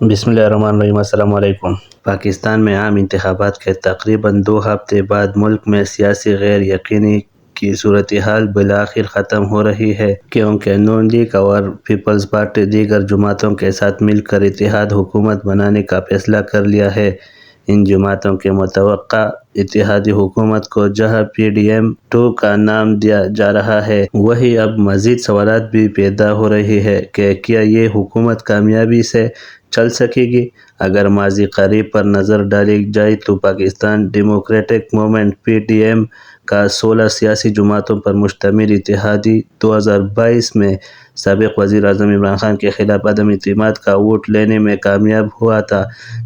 بسم اللہ الرحمن الرحیم۔ السلام علیکم۔ پاکستان میں عام انتخابات کے تقریباً 2 ہفتے بعد ملک میں سیاسی غیر یقینی کی صورتحال بالآخر ختم ہو رہی ہے، کیونکہ نون لیگ اور پیپلز پارٹی دیگر جماعتوں کے ساتھ مل کر اتحاد حکومت بنانے کا فیصلہ کر لیا ہے۔ ان جماعتوں کے متوقع اتحادی حکومت کو جہاں PDM-2 کا نام دیا جا رہا ہے، وہیں اب مزید سوالات بھی پیدا ہو رہے ہیں کہ کیا یہ حکومت کامیابی سے چل سکے گی؟ اگر ماضی قریب پر نظر ڈالی جائے تو پاکستان ڈیموکریٹک موومنٹ PDM کا 16 سیاسی جماعتوں پر مشتمل اتحادی 2022 میں سابق وزیر اعظم عمران خان کے خلاف عدم اعتماد کا ووٹ لینے میں کامیاب ہوا تھا،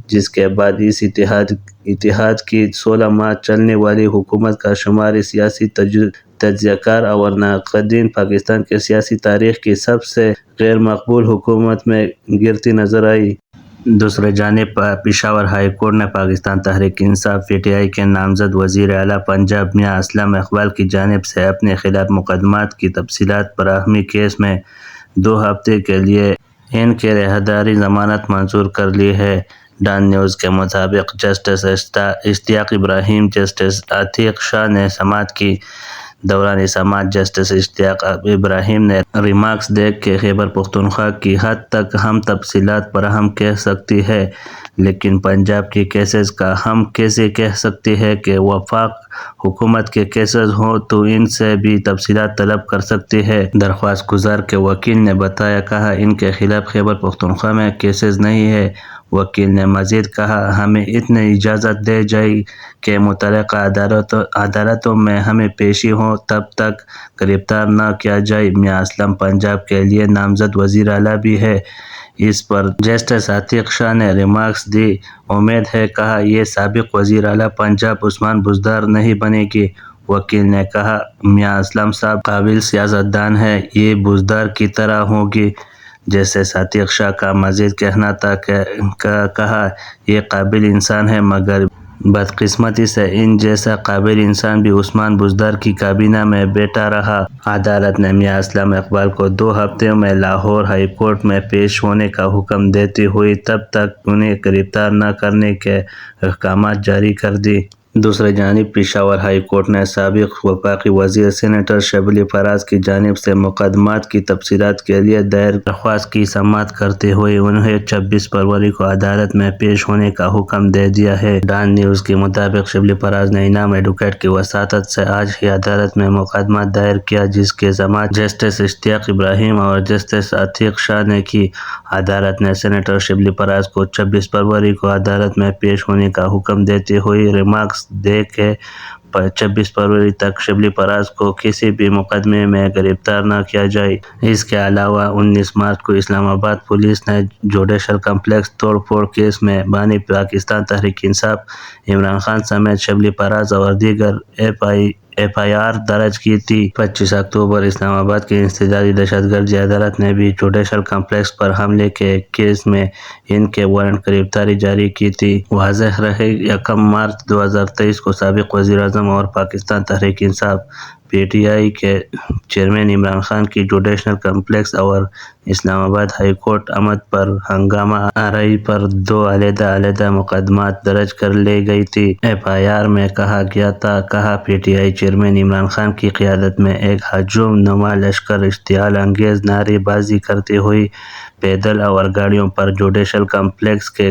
جس کے بعد اس اتحاد کی 16 ماہ چلنے والی حکومت کا شمار سیاسی تجزیہ کار اور ناقدین پاکستان کے سیاسی تاریخ کی سب سے غیر مقبول حکومت میں گرتی نظر آئی۔ دوسری جانب پشاور ہائی کورٹ نے پاکستان تحریک انصاف PTI کے نامزد وزیر اعلیٰ پنجاب میاں اسلم اقبال کی جانب سے اپنے خلاف مقدمات کی تفصیلات فراہمی کیس میں 2 ہفتے کے لیے ان کی راہداری ضمانت منظور کر لی ہے۔ ڈان نیوز کے مطابق جسٹس اشتیاق ابراہیم جسٹس عتیق شاہ نے سماعت کی۔ دوران سماعت جسٹس اشتیاق ابراہیم نے ریمارکس دے کہ خیبر پختونخوا کی حد تک ہم تفصیلات فراہم کر سکتی ہے، لیکن پنجاب کے کیسز کا ہم کیسے کہہ سکتے ہیں کہ وفاق حکومت کے کیسز ہوں تو ان سے بھی تفصیلات طلب کر سکتے ہیں۔ درخواست گزار کے وکیل نے بتایا، کہا ان کے خلاف خیبر پختونخوا میں کیسز نہیں ہے۔ وکیل نے مزید کہا، ہمیں اتنی اجازت دی جائے کہ متعلقہ عدالتوں میں ہمیں پیشی ہو، تب تک گرفتار نہ کیا جائے۔ میاں اسلم پنجاب کے لیے نامزد وزیر اعلیٰ بھی ہے۔ اس پر جسٹس عتیق شاہ نے ریمارکس دی، امید ہے، کہا یہ سابق وزیر اعلیٰ پنجاب عثمان بزدار نہیں بنے گی۔ وکیل نے کہا، میاں اسلم صاحب قابل سیاستدان ہیں، یہ بزدار کی طرح ہوں گی۔ جسٹس عتیق شاہ کا مزید کہنا تھا کہا یہ قابل انسان ہے، مگر بدقسمتی سے ان جیسا قابل انسان بھی عثمان بزدار کی کابینہ میں بیٹھا رہا۔ عدالت نے میاں اسلم اقبال کو 2 ہفتوں میں لاہور ہائی کورٹ میں پیش ہونے کا حکم دیتے ہوئے تب تک انہیں گرفتار نہ کرنے کے احکامات جاری کر دی۔ دوسری جانب پشاور ہائی کورٹ نے سابق وفاقی وزیر سینیٹر شبلی فراز کی جانب سے مقدمات کی تفصیلات کے لیے دائر درخواست کی سماعت کرتے ہوئے انہیں 26 فروری کو عدالت میں پیش ہونے کا حکم دے دیا ہے۔ ڈان نیوز کے مطابق شبلی فراز نے انعام ایڈوکیٹ کی وساطت سے آج ہی عدالت میں مقدمہ دائر کیا، جس کی سماعت جسٹس اشتیاق ابراہیم اور جسٹس عتیق شاہ نے کی۔ عدالت نے سینیٹر شبلی فراز کو 26 فروری کو عدالت میں پیش ہونے کا حکم دیتے ہوئے ریمارکس دے کہ 26 فروری تک شبلی فراز کو کسی بھی مقدمے میں گرفتار نہ کیا جائے۔ اس کے علاوہ 19 مارچ کو اسلام آباد پولیس نے جوڈیشل کمپلیکس توڑ پھوڑ کیس میں بانی پاکستان تحریک انصاف عمران خان سمیت شبلی فراز اور دیگر FIR درج کی تھی۔ 25 اکتوبر اسلام آباد کی انسدادی دہشت گردی عدالت نے بھی جوڈیشل کمپلیکس پر حملے کے ایک کیس میں ان کے وارنٹ گرفتاری جاری کی تھی۔ واضح رہے، 1 مارچ 2023 کو سابق وزیر اعظم اور پاکستان تحریک انصاف PTI کے چیئرمین عمران خان کی جوڈیشل کمپلیکس اور اسلام آباد ہائی کورٹ عمد پر ہنگامہ آرائی پر 2 علیحدہ مقدمات درج کر لی گئی تھی۔ FIR میں کہا گیا تھا، کہا PTI چیئرمین عمران خان کی قیادت میں ایک ہجوم نما لشکر اشتعال انگیز نعرے بازی کرتے ہوئے پیدل اور گاڑیوں پر جوڈیشل کمپلیکس کے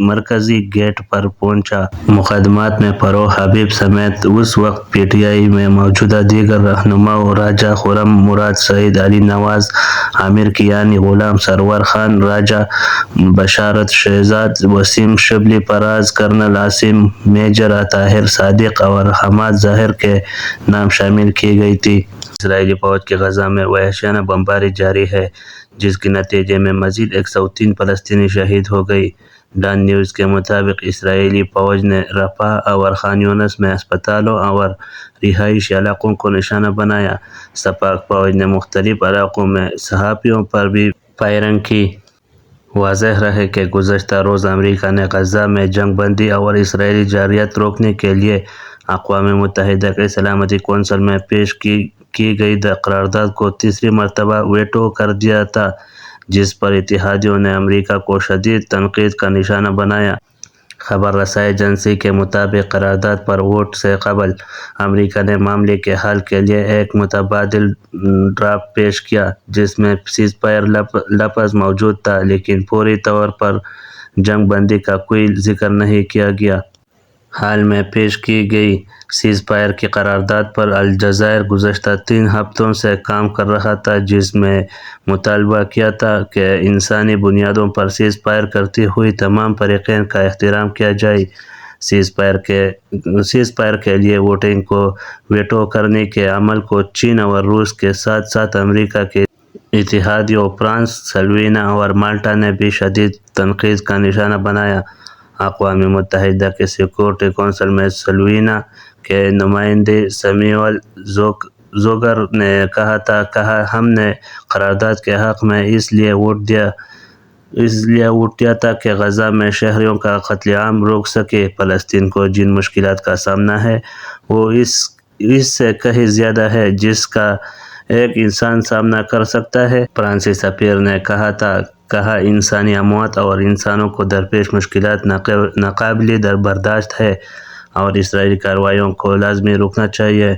مرکزی گیٹ پر پہنچا۔ مقدمات میں فروغ حبیب سمیت اس وقت PTI میں موجود دیگر رہنماؤں راجہ خرم مراد، سعید علی نواز، عامر کیانی، غلام سرور خان راجہ، بشارت شہزاد، وسیم شبلی فراز، کرنل عاصم، میجر طاہر صادق اور حماد ظاہر کے نام شامل کی گئی تھی۔ اسرائیلی فوج کی غزہ میں وحشیانہ بمباری جاری ہے، جس کے نتیجے میں مزید 103 فلسطینی شہید ہو گئے۔ ڈان نیوز کے مطابق اسرائیلی فوج نے رفح اور خان یونس میں اسپتالوں اور رہائشی علاقوں کو نشانہ بنایا۔ سپاہ فوج نے مختلف علاقوں میں صحافیوں پر بھی فائرنگ کی۔ واضح رہے کہ گزشتہ روز امریکہ نے غزہ میں جنگ بندی اور اسرائیلی جارحیت روکنے کے لیے اقوام متحدہ کی سلامتی کونسل میں پیش کی گئی قرارداد کو تیسری مرتبہ ویٹو کر دیا تھا، جس پر اتحادیوں نے امریکہ کو شدید تنقید کا نشانہ بنایا۔ خبر رسائی ایجنسی کے مطابق قرارداد پر ووٹ سے قبل امریکہ نے معاملے کے حل کے لیے ایک متبادل ڈرافٹ پیش کیا جس میں سیز فائر لفظ موجود تھا، لیکن فوری طور پر جنگ بندی کا کوئی ذکر نہیں کیا گیا۔ حال میں پیش کی گئی سیز فائر کی قرارداد پر الجزائر گزشتہ 3 ہفتوں سے کام کر رہا تھا، جس میں مطالبہ کیا تھا کہ انسانی بنیادوں پر سیز فائر کرتے ہوئے تمام فریقین کا احترام کیا جائے۔ سیز فائر کے لیے ووٹنگ کو ویٹو کرنے کے عمل کو چین اور روس کے ساتھ ساتھ امریکہ کے اتحادیوں فرانس، سلووینیا اور مالٹا نے بھی شدید تنقید کا نشانہ بنایا۔ اقوام متحدہ کے سیکورٹی کونسل میں سلووینیا کے نمائندے سمیول زوگر نے کہا ہم نے قرارداد کے حق میں اس لیے ووٹ دیا تاکہ غزہ میں شہریوں کا قتل عام روک سکے۔ فلسطین کو جن مشکلات کا سامنا ہے وہ اس سے کہیں زیادہ ہے جس کا ایک انسان سامنا کر سکتا ہے، فرانسیسی سفیر نے کہا انسانی اموات اور انسانوں کو درپیش مشکلات ناقابل برداشت ہے اور اسرائیلی کارروائیوں کو لازمی رکنا چاہیے۔